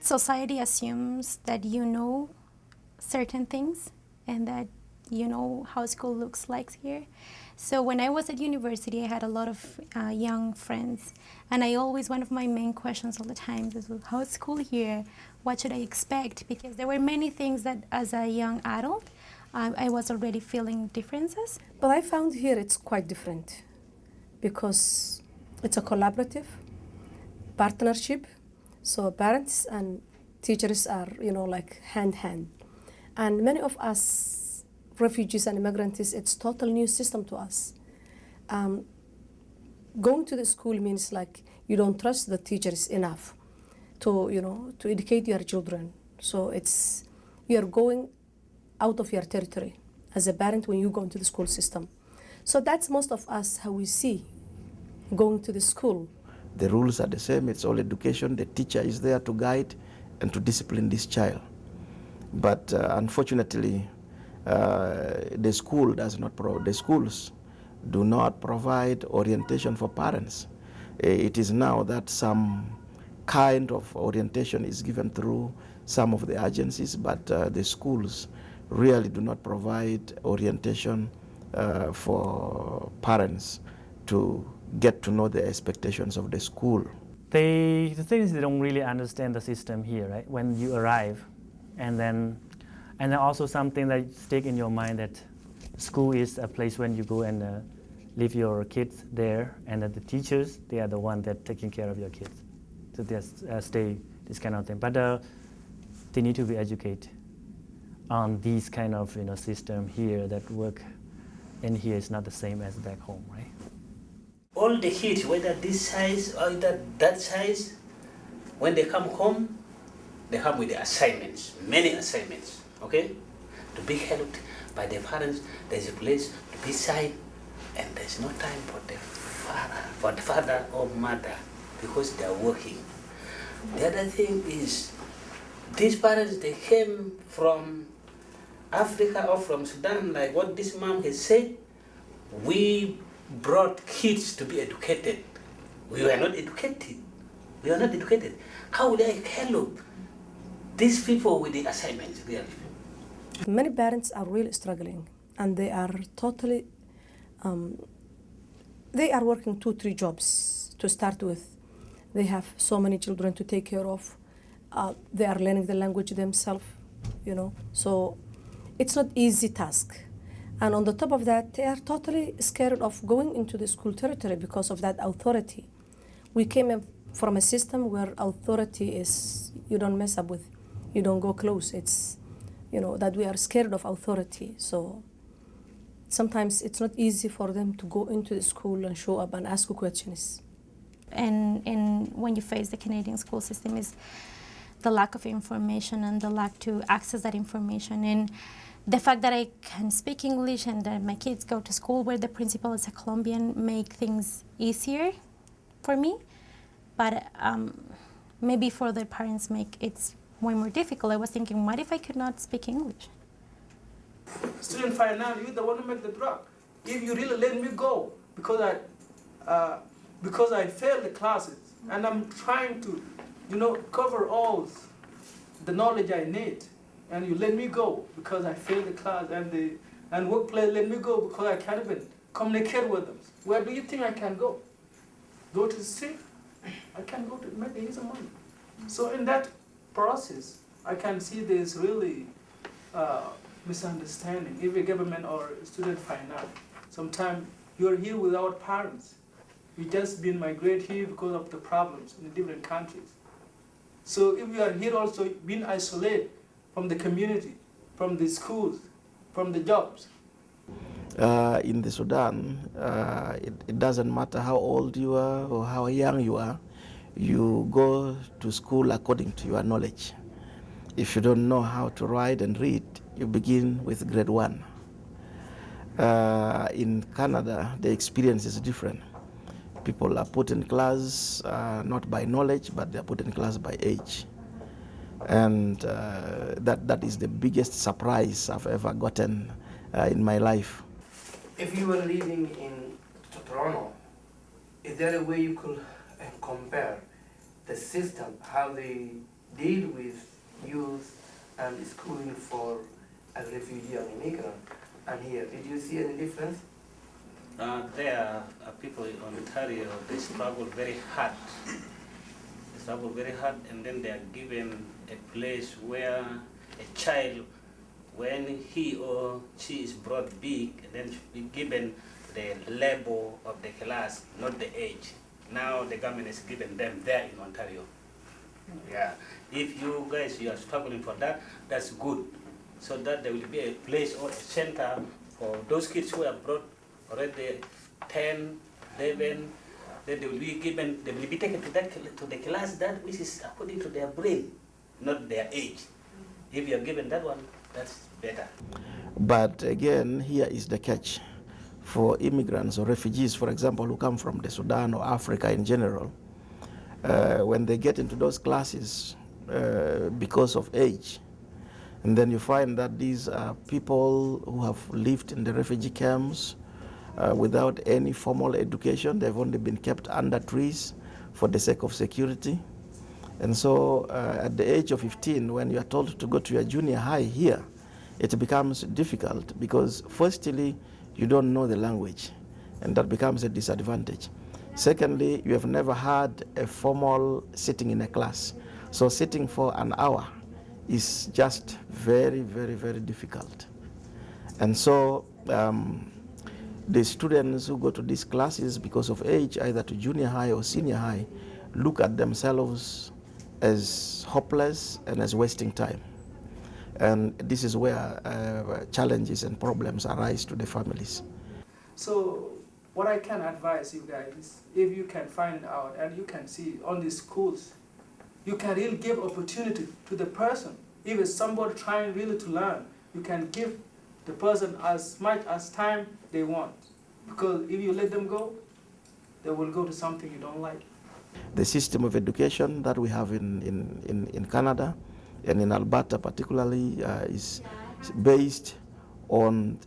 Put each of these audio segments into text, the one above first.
society assumes that you know certain things and that you know how school looks like here. So when I was at university, I had a lot of young friends, and I always, one of my main questions all the time is, well, how's school here? What should I expect? Because there were many things that as a young adult, I was already feeling differences. But I found here it's quite different because it's a collaborative partnership. So parents and teachers are, like hand. And many of us refugees and immigrants, it's total new system to us. Going to the school means like you don't trust the teachers enough to educate your children. So you're going out of your territory as a parent when you go into the school system. So that's most of us how we see going to the school. The rules are the same, it's all education. The teacher is there to guide and to discipline this child. But unfortunately, the schools do not provide orientation for parents. It is now that some kind of orientation is given through some of the agencies, but the schools really do not provide orientation for parents to get to know the expectations of the school. The thing is, they don't really understand the system here, right? When you arrive, and then also something that stick in your mind that school is a place when you go and leave your kids there, and that the teachers, they are the one that taking care of your kids. So they stay this kind of thing. But they need to be educated on these kind of system here that work in here is not the same as back home, right? All the kids, whether this size or that size, when they come home, they come with the assignments, many assignments, okay? To be helped by their parents, there's a place to be signed, and there's no time for the father or mother because they are working. The other thing is, these parents, they came from Africa or from Sudan, like what this mom has said. We brought kids to be educated. We were not educated. We are not educated. How will I help these people with the assignments, really? Many parents are really struggling, and they are totally, they are working 2-3 jobs to start with. They have so many children to take care of. They are learning the language themselves, so it's not easy task. And on the top of that, they are totally scared of going into the school territory because of that authority. We came from a system where authority is, you don't mess up with, you don't go close. It's, that we are scared of authority. So sometimes it's not easy for them to go into the school and show up and ask questions. And when you face the Canadian school system is the lack of information and the lack to access that information. And the fact that I can speak English and that my kids go to school where the principal is a Colombian make things easier for me. But maybe for the parents make it way more difficult. I was thinking, what if I could not speak English? Student finance, you're the one who make the drug. If you really let me go, because I failed the classes, and I'm trying to, cover all the knowledge I need, and you let me go because I failed the class, and workplace let me go because I can't even communicate with them. Where do you think I can go? Go to the street? I can go to make the easy money. So in that process, I can see there's really misunderstanding, either government or student finance. Sometimes you're here without parents. You just been migrated here because of the problems in the different countries. So if you are here also being isolated from the community, from the schools, from the jobs. In the Sudan, it doesn't matter how old you are or how young you are, you go to school according to your knowledge. If you don't know how to write and read, you begin with grade 1. In Canada, the experience is different. People are put in class not by knowledge, but they're put in class by age. And that is the biggest surprise I've ever gotten in my life. If you were living in Toronto, is there a way you could compare the system, how they deal with youth and schooling for a refugee and immigrant and here? Did you see any difference? There are people in Ontario, they struggle very hard. They struggle very hard, and then they are given a place where a child, when he or she is brought big, then should be given the label of the class, not the age. Now the government is giving them there in Ontario. Yeah. If you guys you are struggling for that, that's good. So that there will be a place or a center for those kids who are brought already 10, 11, then they will be given, they will be taken to the class that which is according to their brain, not their age. If you are given that one, that's better. But again, here is the catch. For immigrants or refugees, for example, who come from the Sudan or Africa in general, when they get into those classes because of age, and then you find that these are people who have lived in the refugee camps without any formal education. They've only been kept under trees for the sake of security. And so at the age of 15, when you are told to go to your junior high here, it becomes difficult because firstly, you don't know the language, and that becomes a disadvantage. Secondly, you have never had a formal sitting in a class. So sitting for an hour is just very, very, very difficult. And so the students who go to these classes because of age, either to junior high or senior high, look at themselves as hopeless and as wasting time. And this is where challenges and problems arise to the families. So what I can advise you guys is if you can find out and you can see on the schools, you can really give opportunity to the person. If it's somebody trying really to learn, you can give the person as much as time they want. Because if you let them go, they will go to something you don't like. The system of education that we have in Canada and in Alberta particularly is based on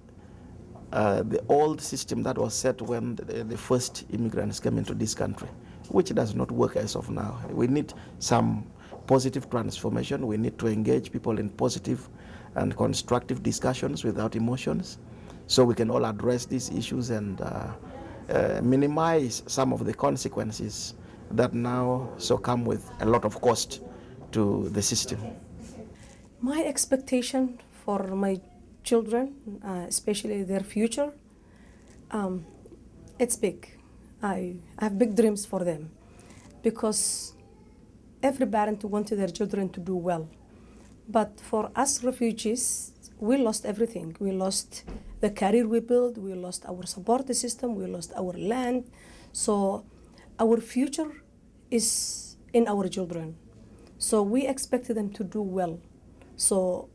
the old system that was set when the first immigrants came into this country, which does not work as of now. We need some positive transformation. We need to engage people in positive and constructive discussions without emotions, so we can all address these issues and minimize some of the consequences that now so come with a lot of cost to the system. My expectation for my children, especially their future, it's big. I have big dreams for them because every parent wants their children to do well. But for us refugees, we lost everything. We lost the career we built, we lost our support system, we lost our land. So our future is in our children. So we expect them to do well. So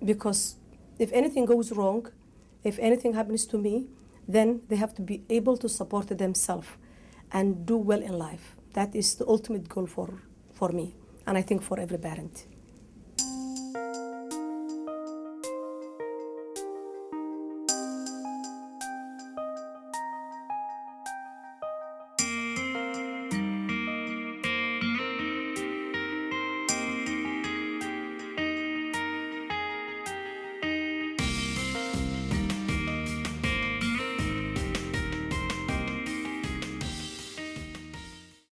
because if anything goes wrong, if anything happens to me, then they have to be able to support themselves and do well in life. That is the ultimate goal for me, and I think for every parent.